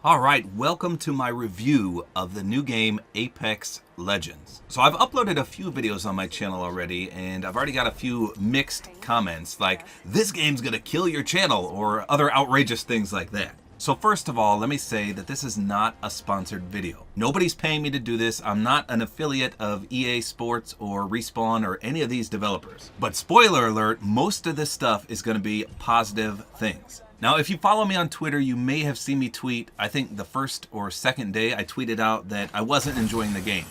Alright, welcome to my review of the new game Apex Legends. So I've uploaded a few videos on my channel already, and I've already got a few mixed comments like, this game's gonna kill your channel, or other outrageous things like that. So first of all, let me say that this is not a sponsored video. Nobody's paying me to do this. I'm not an affiliate of EA Sports or Respawn or any of these developers. But spoiler alert, most of this stuff is gonna be positive things. Now, if you follow me on Twitter, you may have seen me tweet, I think the first or second day, I tweeted out that I wasn't enjoying the game.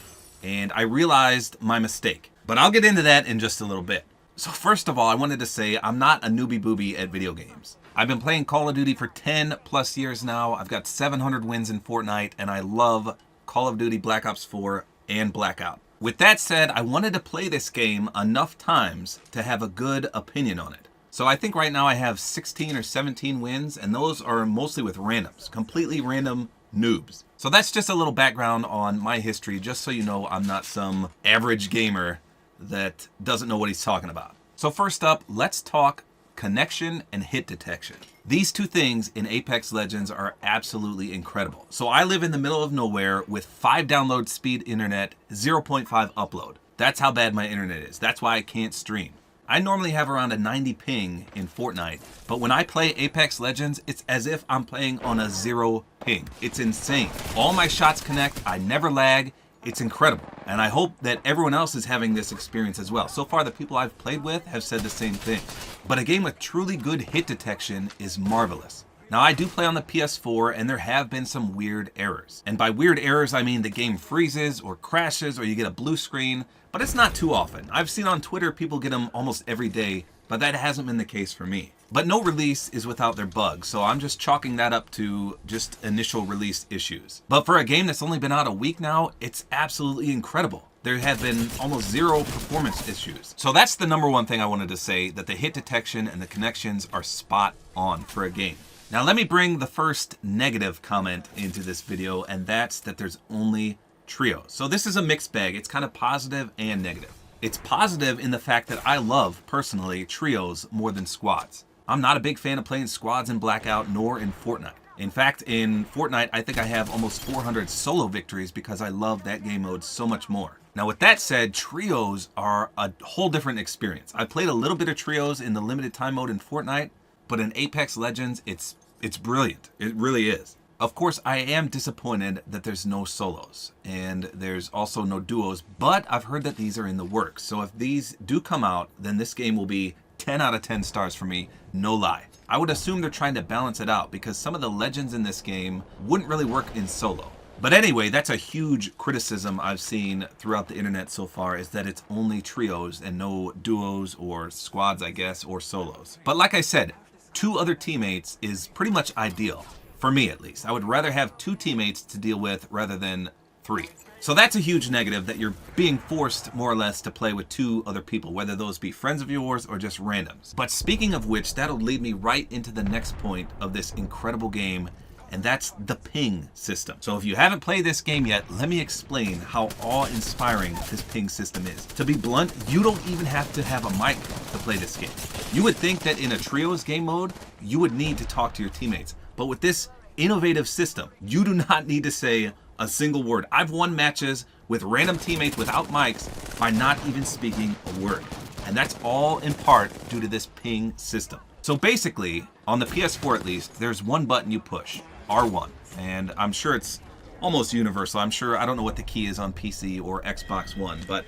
And I realized my mistake. But I'll get into that in just a little bit. So first of all, I wanted to say I'm not a newbie booby at video games. I've been playing Call of Duty for 10 plus years now. I've got 700 wins in Fortnite, and I love Call of Duty Black Ops 4 and Blackout. With that said, I wanted to play this game enough times to have a good opinion on it. So I think right now I have 16 or 17 wins, and those are mostly with randoms, completely random noobs. So that's just a little background on my history, just so you know I'm not some average gamer that doesn't know what he's talking about. So first up, let's talk connection and hit detection. These two things in Apex Legends are absolutely incredible. So I live in the middle of nowhere with 5 download speed internet, 0.5 upload. That's how bad my internet is. That's why I can't stream. I normally have around a 90 ping in Fortnite, but when I play Apex Legends, it's as if I'm playing on a 0 ping. It's insane. All my shots connect, I never lag, it's incredible. And I hope that everyone else is having this experience as well. So far, the people I've played with have said the same thing. But a game with truly good hit detection is marvelous. Now, I do play on the PS4, and there have been some weird errors. And by weird errors, I mean the game freezes or crashes or you get a blue screen, but it's not too often. I've seen on Twitter people get them almost every day, but that hasn't been the case for me. But no release is without their bugs, so I'm just chalking that up to just initial release issues. But for a game that's only been out a week now, it's absolutely incredible. There have been almost 0 performance issues. So that's the number one thing I wanted to say, that the hit detection and the connections are spot on for a game. Now let me bring the first negative comment into this video, and that's that there's only trios. So this is a mixed bag. It's kind of positive and negative. It's positive in the fact that I love, personally, trios more than squads. I'm not a big fan of playing squads in Blackout nor in Fortnite. In fact, in Fortnite, I think I have almost 400 solo victories because I love that game mode so much more. Now with that said, trios are a whole different experience. I played a little bit of trios in the limited time mode in Fortnite, but in Apex Legends, it's brilliant. It really is. Of course, I am disappointed that there's no solos, and there's also no duos, but I've heard that these are in the works. So if these do come out, then this game will be 10 out of 10 stars for me, no lie. I would assume they're trying to balance it out because some of the legends in this game wouldn't really work in solo. But anyway, that's a huge criticism I've seen throughout the internet so far, is that it's only trios and no duos or squads, I guess, or solos. But like I said, 2 other teammates is pretty much ideal. For me, at least. I would rather have 2 teammates to deal with rather than 3. So that's a huge negative, that you're being forced, more or less, to play with 2 other people, whether those be friends of yours or just randoms. But speaking of which, that'll lead me right into the next point of this incredible game, and that's the ping system. So if you haven't played this game yet, let me explain how awe-inspiring this ping system is. To be blunt, you don't even have to have a mic to play this game. You would think that in a trios game mode, you would need to talk to your teammates. But with this innovative system, you do not need to say a single word. I've won matches with random teammates without mics by not even speaking a word. And that's all in part due to this ping system. So basically, on the PS4 at least, there's one button you push, R1. And I'm sure it's almost universal. I don't know what the key is on PC or Xbox One, but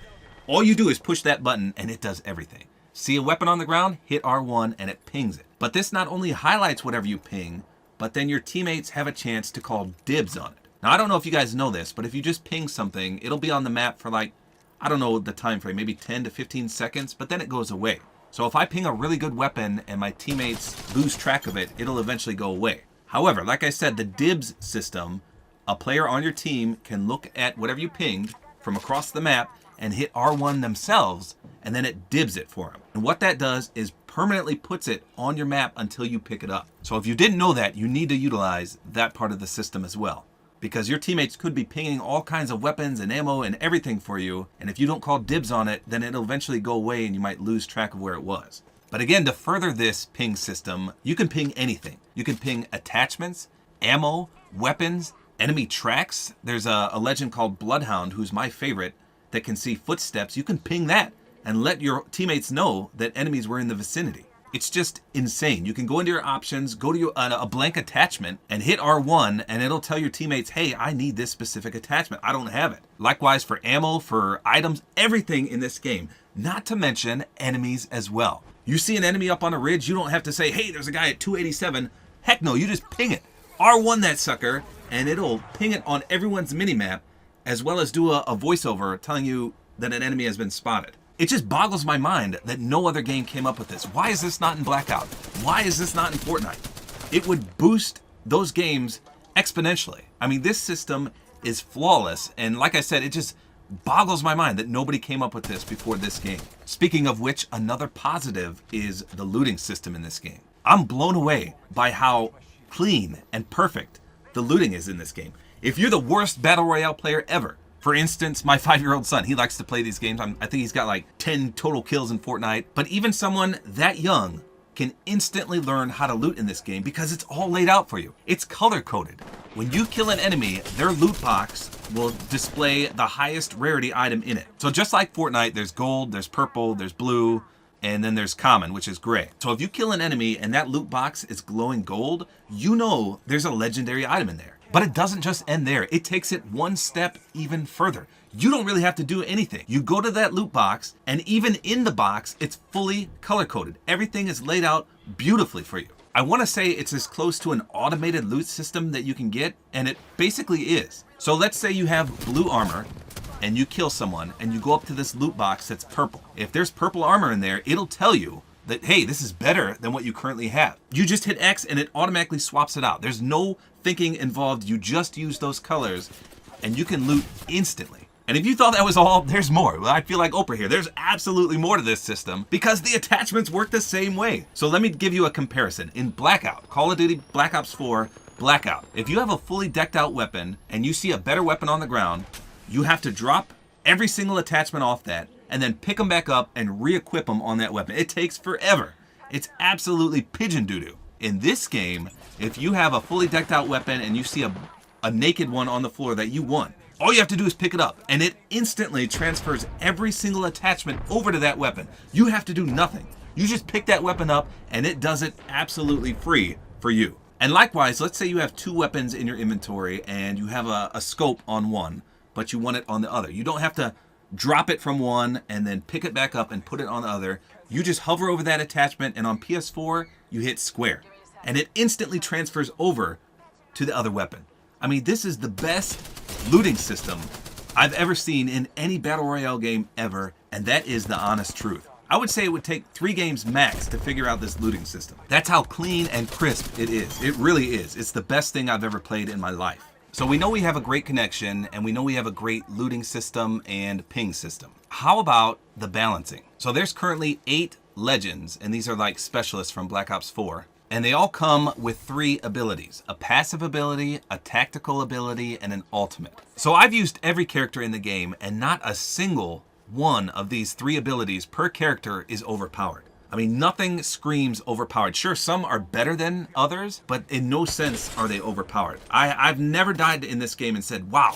all you do is push that button and it does everything. See a weapon on the ground, hit R1 and it pings it. But this not only highlights whatever you ping, but then your teammates have a chance to call dibs on it. Now, I don't know if you guys know this, but if you just ping something, it'll be on the map for like, I don't know the time frame, maybe 10 to 15 seconds, but then it goes away. So if I ping a really good weapon and my teammates lose track of it, it'll eventually go away. However, like I said, the dibs system, a player on your team can look at whatever you pinged from across the map and hit R1 themselves, and then it dibs it for them. And what that does is permanently puts it on your map until you pick it up. So if you didn't know that, you need to utilize that part of the system as well, because your teammates could be pinging all kinds of weapons and ammo and everything for you, and if you don't call dibs on it, then it'll eventually go away and you might lose track of where it was. But again, to further this ping system, you can ping anything. You can ping attachments, ammo, weapons, enemy tracks. There's a legend called Bloodhound, who's my favorite, that can see footsteps. You can ping that and let your teammates know that enemies were in the vicinity. It's just insane. You can go into your options, go to a blank attachment, and hit R1, and it'll tell your teammates, hey, I need this specific attachment. I don't have it. Likewise for ammo, for items, everything in this game. Not to mention enemies as well. You see an enemy up on a ridge, you don't have to say, hey, there's a guy at 287. Heck no, you just ping it. R1 that sucker, and it'll ping it on everyone's minimap, as well as do a voiceover telling you that an enemy has been spotted. It just boggles my mind that no other game came up with this. Why is this not in Blackout? Why is this not in Fortnite? It would boost those games exponentially. I mean, this system is flawless, and like I said, it just boggles my mind that nobody came up with this before this game. Speaking of which, another positive is the looting system in this game. I'm blown away by how clean and perfect the looting is in this game. If you're the worst Battle Royale player ever, for instance, my 5-year-old son, he likes to play these games. I think he's got like 10 total kills in Fortnite. But even someone that young can instantly learn how to loot in this game because it's all laid out for you. It's color-coded. When you kill an enemy, their loot box will display the highest rarity item in it. So just like Fortnite, there's gold, there's purple, there's blue, and then there's common, which is gray. So if you kill an enemy and that loot box is glowing gold, you know there's a legendary item in there. But it doesn't just end there. It takes it one step even further. You don't really have to do anything. You go to that loot box, and even in the box, it's fully color-coded. Everything is laid out beautifully for you. I want to say it's as close to an automated loot system that you can get, and it basically is. So let's say you have blue armor, and you kill someone, and you go up to this loot box that's purple. If there's purple armor in there, it'll tell you that, hey, this is better than what you currently have. You just hit X and it automatically swaps it out. There's no thinking involved. You just use those colors and you can loot instantly. And if you thought that was all, there's more. Well, I feel like Oprah here. There's absolutely more to this system because the attachments work the same way. So let me give you a comparison. In Blackout, Call of Duty Black Ops 4, Blackout, if you have a fully decked out weapon and you see a better weapon on the ground, you have to drop every single attachment off that and then pick them back up and re-equip them on that weapon. It takes forever. It's absolutely pigeon doo-doo. In this game, if you have a fully decked out weapon and you see a naked one on the floor that you won, all you have to do is pick it up and it instantly transfers every single attachment over to that weapon. You have to do nothing. You just pick that weapon up and it does it absolutely free for you. And likewise, let's say you have 2 weapons in your inventory and you have a scope on one, but you want it on the other. You don't have to drop it from one and then pick it back up and put it on the other. You just hover over that attachment and on PS4, you hit square and it instantly transfers over to the other weapon. I mean, this is the best looting system I've ever seen in any Battle Royale game ever, and that is the honest truth. I would say it would take 3 games max to figure out this looting system. That's how clean and crisp it is. It really is. It's the best thing I've ever played in my life. So we know we have a great connection and we know we have a great looting system and ping system. How about the balancing? So there's currently 8 legends, and these are like specialists from Black Ops 4. And they all come with 3 abilities: a passive ability, a tactical ability, and an ultimate. So I've used every character in the game, and not a single one of these 3 abilities per character is overpowered. I mean, nothing screams overpowered. Sure, some are better than others, but in no sense are they overpowered. I've never died in this game and said, wow,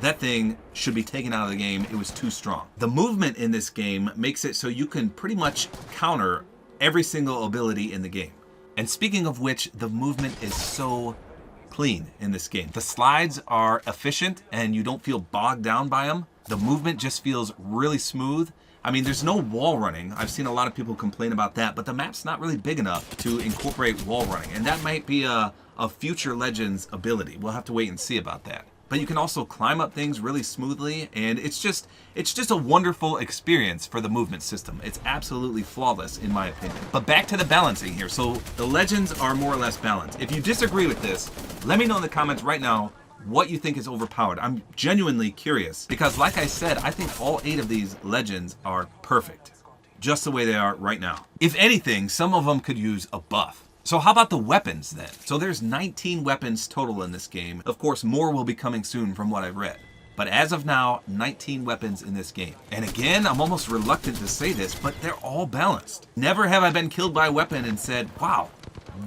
that thing should be taken out of the game. It was too strong. The movement in this game makes it so you can pretty much counter every single ability in the game. And speaking of which, the movement is so clean in this game. The slides are efficient and you don't feel bogged down by them. The movement just feels really smooth. I mean, there's no wall running. I've seen a lot of people complain about that, but the map's not really big enough to incorporate wall running. And that might be a future Legends ability. We'll have to wait and see about that. But you can also climb up things really smoothly, and it's just a wonderful experience for the movement system. It's absolutely flawless in my opinion. But back to the balancing here. So the Legends are more or less balanced. If you disagree with this, let me know in the comments right now what you think is overpowered. I'm genuinely curious because, like I said, I think all 8 of these Legends are perfect, just the way they are right now. If anything, some of them could use a buff. So how about the weapons then? So there's 19 weapons total in this game. Of course, more will be coming soon from what I've read. But as of now, 19 weapons in this game. And again, I'm almost reluctant to say this, but they're all balanced. Never have I been killed by a weapon and said, wow,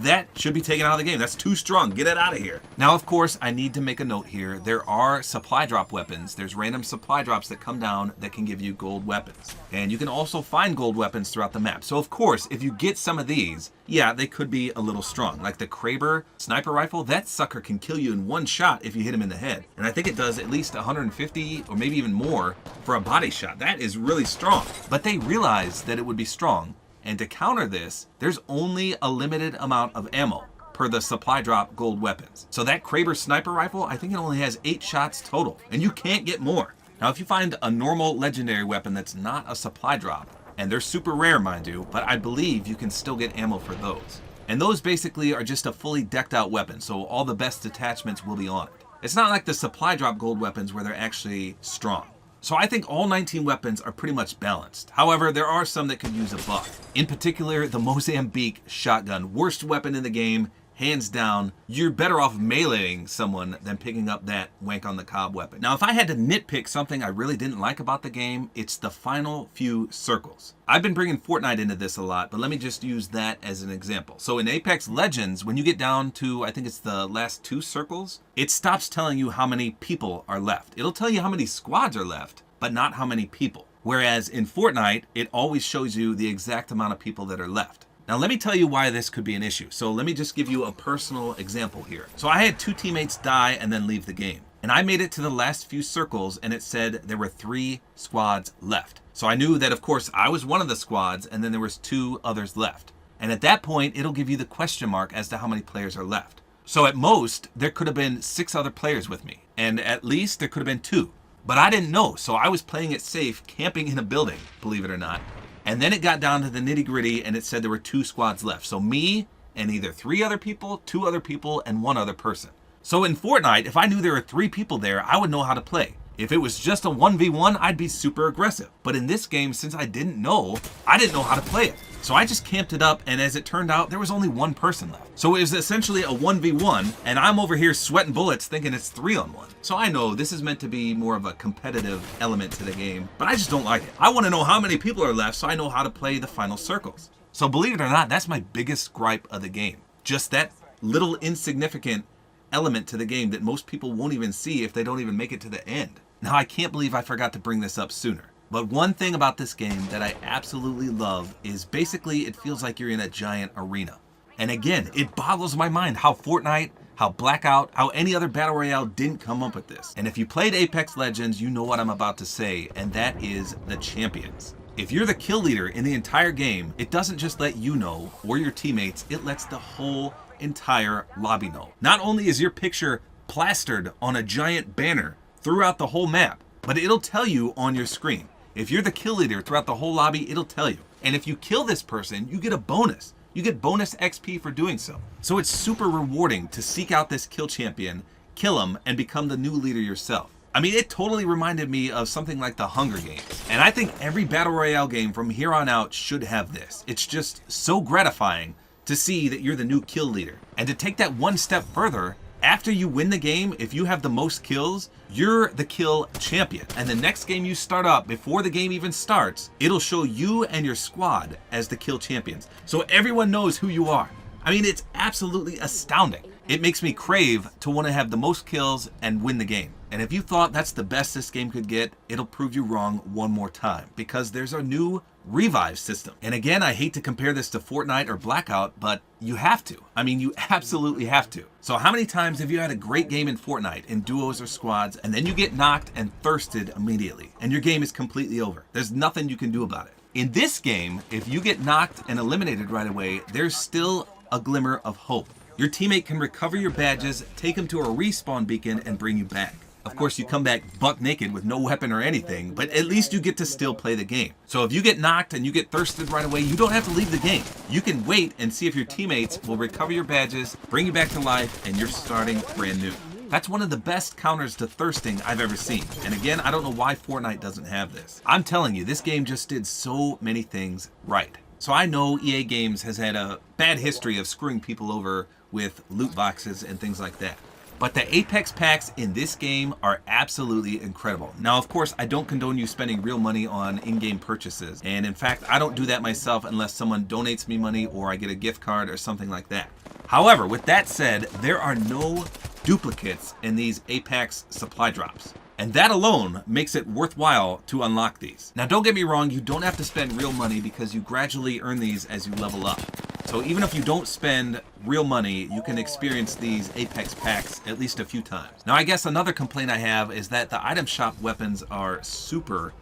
that should be taken out of the game. That's too strong. Get it out of here. Now, of course, I need to make a note here. There are supply drop weapons. There's random supply drops that come down that can give you gold weapons. And you can also find gold weapons throughout the map. So, of course, if you get some of these, yeah, they could be a little strong. Like the Kraber sniper rifle, that sucker can kill you in one shot if you hit him in the head. And I think it does at least 150 or maybe even more for a body shot. That is really strong. But they realized that it would be strong. And to counter this, there's only a limited amount of ammo per the supply drop gold weapons. So that Kraber sniper rifle, I think it only has 8 shots total, and you can't get more. Now, if you find a normal legendary weapon that's not a supply drop, and they're super rare, mind you, but I believe you can still get ammo for those. And those basically are just a fully decked out weapon, so all the best attachments will be on it. It's not like the supply drop gold weapons where they're actually strong. So I think all 19 weapons are pretty much balanced. However, there are some that could use a buff. In particular, the Mozambique shotgun. Worst weapon in the game, hands down. You're better off meleeing someone than picking up that wank on the cob weapon. Now, if I had to nitpick something I really didn't like about the game, it's the final few circles. I've been bringing Fortnite into this a lot, but let me just use that as an example. So in Apex Legends, when you get down to, I think it's the last 2 circles, it stops telling you how many people are left. It'll tell you how many squads are left, but not how many people. Whereas in Fortnite, it always shows you the exact amount of people that are left. Now let me tell you why this could be an issue. So let me just give you a personal example here. So I had 2 teammates die and then leave the game. And I made it to the last few circles and it said there were 3 squads left. So I knew that, of course, I was one of the squads and then there was 2 others left. And at that point, it'll give you the question mark as to how many players are left. So at most, there could have been 6 other players with me. And at least there could have been 2. But I didn't know, so I was playing it safe, camping in a building, believe it or not. And then it got down to the nitty gritty and it said there were 2 squads left. So me and either 3 other people, 2 other people, and 1 other person. So in Fortnite, if I knew there were 3 people there, I would know how to play. If it was just a 1v1, I'd be super aggressive. But in this game, since I didn't know how to play it. So I just camped it up, and as it turned out, there was only 1 person left. So it was essentially a 1v1, and I'm over here sweating bullets thinking it's 3-on-1. So I know this is meant to be more of a competitive element to the game, but I just don't like it. I want to know how many people are left so I know how to play the final circles. So believe it or not, that's my biggest gripe of the game. Just that little insignificant element to the game that most people won't even see if they don't even make it to the end. Now, I can't believe I forgot to bring this up sooner. But one thing about this game that I absolutely love is basically it feels like you're in a giant arena. And again, it boggles my mind how Fortnite, how Blackout, how any other Battle Royale didn't come up with this. And if you played Apex Legends, you know what I'm about to say, and that is the champions. If you're the kill leader in the entire game, it doesn't just let you know, or your teammates, it lets the whole entire lobby know. Not only is your picture plastered on a giant banner throughout the whole map, but it'll tell you on your screen. If you're the kill leader throughout the whole lobby, it'll tell you. And if you kill this person, you get a bonus. You get bonus XP for doing so. So it's super rewarding to seek out this kill champion, kill him, and become the new leader yourself. I mean, it totally reminded me of something like the Hunger Games. And I think every Battle Royale game from here on out should have this. It's just so gratifying to see that you're the new kill leader. And to take that one step further, after you win the game, if you have the most kills, you're the kill champion. And the next game you start up, before the game even starts, it'll show you and your squad as the kill champions. So everyone knows who you are. I mean, it's absolutely astounding. It makes me crave to want to have the most kills and win the game. And if you thought that's the best this game could get, it'll prove you wrong one more time, because there's a new revive system. And again, I hate to compare this to Fortnite or Blackout, but you have to. I mean, you absolutely have to. So how many times have you had a great game in Fortnite in duos or squads, and then you get knocked and thirsted immediately, and your game is completely over? There's nothing you can do about it. In this game, if you get knocked and eliminated right away, there's still a glimmer of hope. Your teammate can recover your badges, take them to a respawn beacon, and bring you back. Of course, you come back buck naked with no weapon or anything, but at least you get to still play the game. So if you get knocked and you get thirsted right away, you don't have to leave the game. You can wait and see if your teammates will recover your badges, bring you back to life, and you're starting brand new. That's one of the best counters to thirsting I've ever seen. And again, I don't know why Fortnite doesn't have this. I'm telling you, this game just did so many things right. So I know EA Games has had a bad history of screwing people over with loot boxes and things like that. But the Apex packs in this game are absolutely incredible. Now, of course, I don't condone you spending real money on in-game purchases. And in fact, I don't do that myself unless someone donates me money or I get a gift card or something like that. However, with that said, there are no duplicates in these Apex supply drops. And that alone makes it worthwhile to unlock these. Now don't get me wrong, you don't have to spend real money because you gradually earn these as you level up. So even if you don't spend real money, you can experience these Apex packs at least a few times. Now I guess another complaint I have is that the item shop weapons are super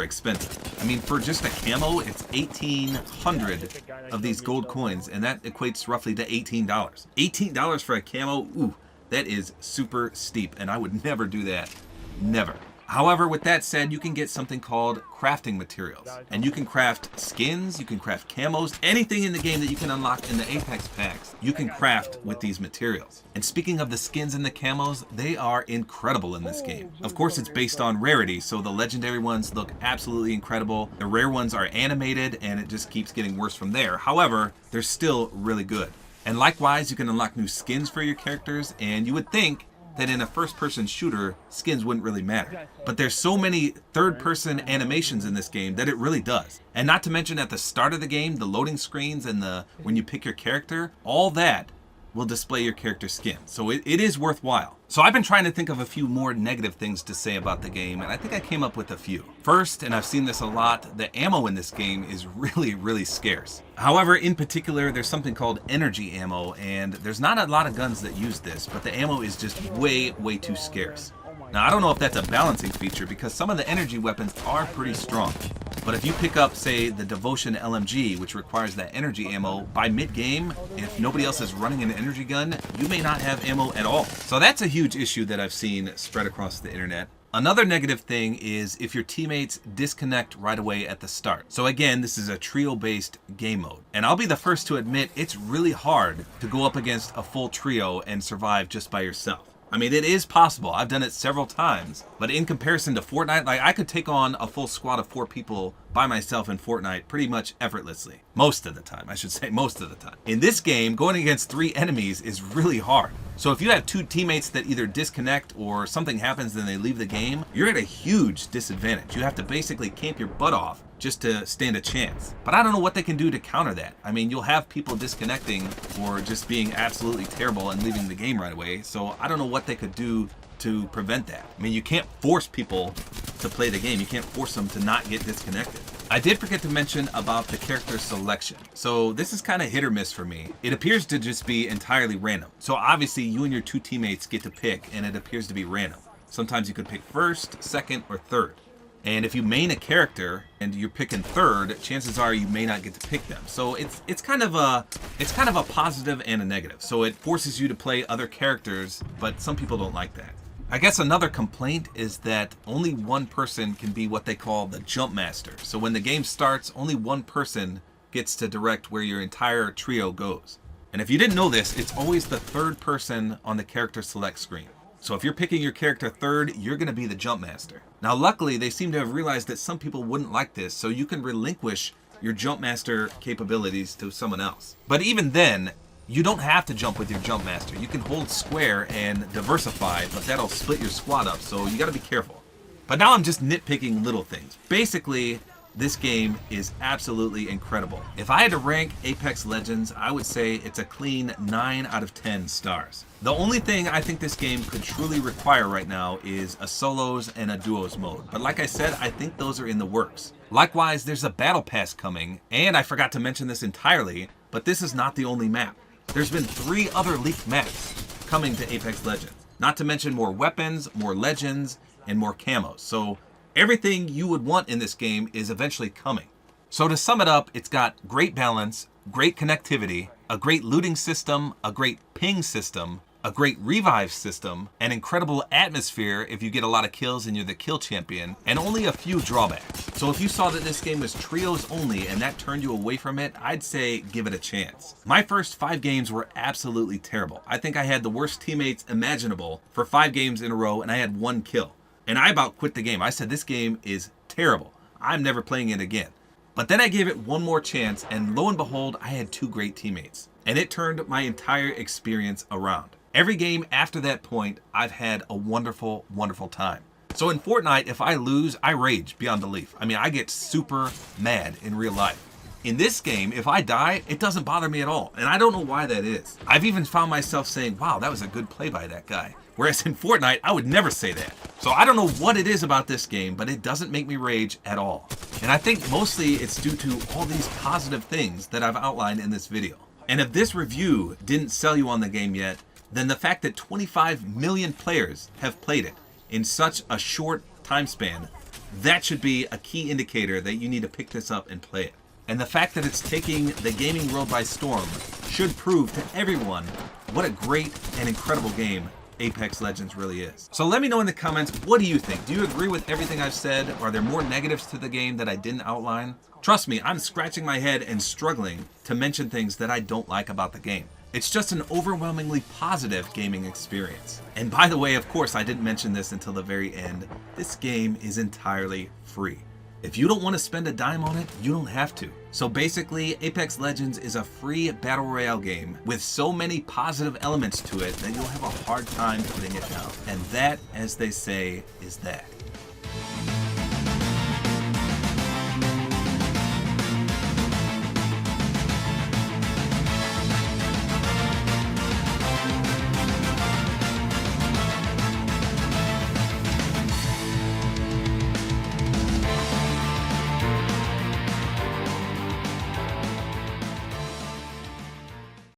expensive. I mean, for just a camo, it's 1,800 of these gold coins, and that equates roughly to $18. $18 for a camo, ooh, that is super steep, and I would never do that. Never. However, with that said, you can get something called crafting materials. And you can craft skins, you can craft camos, anything in the game that you can unlock in the Apex packs, you can craft with these materials. And speaking of the skins and the camos, they are incredible in this game. Of course, it's based on rarity, so the legendary ones look absolutely incredible. The rare ones are animated, and it just keeps getting worse from there. However, they're still really good. And likewise, you can unlock new skins for your characters, and you would think that in a first-person shooter, skins wouldn't really matter. But there's so many third-person animations in this game that it really does. And not to mention at the start of the game, the loading screens and when you pick your character, all that will display your character skin. So it is worthwhile. So I've been trying to think of a few more negative things to say about the game, and I think I came up with a few. First, and I've seen this a lot, the ammo in this game is really scarce. However, in particular, there's something called energy ammo, and there's not a lot of guns that use this, but the ammo is just way too scarce. Now, I don't know if that's a balancing feature because some of the energy weapons are pretty strong. But if you pick up, say, the Devotion LMG, which requires that energy ammo, by mid-game, if nobody else is running an energy gun, you may not have ammo at all. So that's a huge issue that I've seen spread across the internet. Another negative thing is if your teammates disconnect right away at the start. So again, this is a trio-based game mode. And I'll be the first to admit it's really hard to go up against a full trio and survive just by yourself. I mean, it is possible. I've done it several times. But in comparison to Fortnite, like I could take on a full squad of 4 people by myself in Fortnite pretty much effortlessly. Most of the time, I should say most of the time. In this game, going against 3 enemies is really hard. So if you have 2 teammates that either disconnect or something happens and they leave the game, you're at a huge disadvantage. You have to basically camp your butt off just to stand a chance. But I don't know what they can do to counter that. I mean, you'll have people disconnecting or just being absolutely terrible and leaving the game right away. So I don't know what they could do to prevent that. I mean, you can't force people to play the game. You can't force them to not get disconnected. I did forget to mention about the character selection. So this is kind of hit or miss for me. It appears to just be entirely random. So obviously you and your 2 teammates get to pick, and it appears to be random. Sometimes you could pick first, second, or third. And if you main a character and you're picking third, chances are you may not get to pick them. So it's kind of a positive and a negative. So it forces you to play other characters, but some people don't like that. I guess another complaint is that only one person can be what they call the jump master. So when the game starts, only one person gets to direct where your entire trio goes. And if you didn't know this, it's always the third person on the character select screen. So if you're picking your character third, you're going to be the jump master. Now luckily, they seem to have realized that some people wouldn't like this, so you can relinquish your jump master capabilities to someone else. But even then, you don't have to jump with your jump master. You can hold square and diversify, but that'll split your squad up, so you got to be careful. But now I'm just nitpicking little things. Basically, this game is absolutely incredible. If I had to rank Apex Legends, I would say it's a clean 9 out of 10 stars. The only thing I think this game could truly require right now is a solos and a duos mode. But like I said, I think those are in the works. Likewise, there's a battle pass coming, and I forgot to mention this entirely, but this is not the only map. There's been 3 other leaked maps coming to Apex Legends. Not to mention more weapons, more legends, and more camos. So everything you would want in this game is eventually coming. So to sum it up, it's got great balance, great connectivity, a great looting system, a great ping system, a great revive system, an incredible atmosphere if you get a lot of kills and you're the kill champion, and only a few drawbacks. So if you saw that this game was trios only and that turned you away from it, I'd say give it a chance. My first 5 games were absolutely terrible. I think I had the worst teammates imaginable for 5 games in a row, and I had 1 kill. And I about quit the game. I said, this game is terrible. I'm never playing it again. But then I gave it one more chance, and lo and behold, I had 2 great teammates. And it turned my entire experience around. Every game after that point, I've had a wonderful time. So in Fortnite, if I lose, I rage beyond belief. I mean, I get super mad in real life. In this game, if I die, it doesn't bother me at all, and I don't know why that is. I've even found myself saying, wow, that was a good play by that guy. Whereas in Fortnite, I would never say that. So I don't know what it is about this game, but it doesn't make me rage at all. And I think mostly it's due to all these positive things that I've outlined in this video. And if this review didn't sell you on the game yet, then the fact that 25 million players have played it in such a short time span, that should be a key indicator that you need to pick this up and play it. And the fact that it's taking the gaming world by storm should prove to everyone what a great and incredible game Apex Legends really is. So let me know in the comments, what do you think? Do you agree with everything I've said? Are there more negatives to the game that I didn't outline? Trust me, I'm scratching my head and struggling to mention things that I don't like about the game. It's just an overwhelmingly positive gaming experience. And by the way, of course, I didn't mention this until the very end. This game is entirely free. If you don't want to spend a dime on it, you don't have to. So basically, Apex Legends is a free battle royale game with so many positive elements to it that you'll have a hard time putting it down. And that, as they say, is that.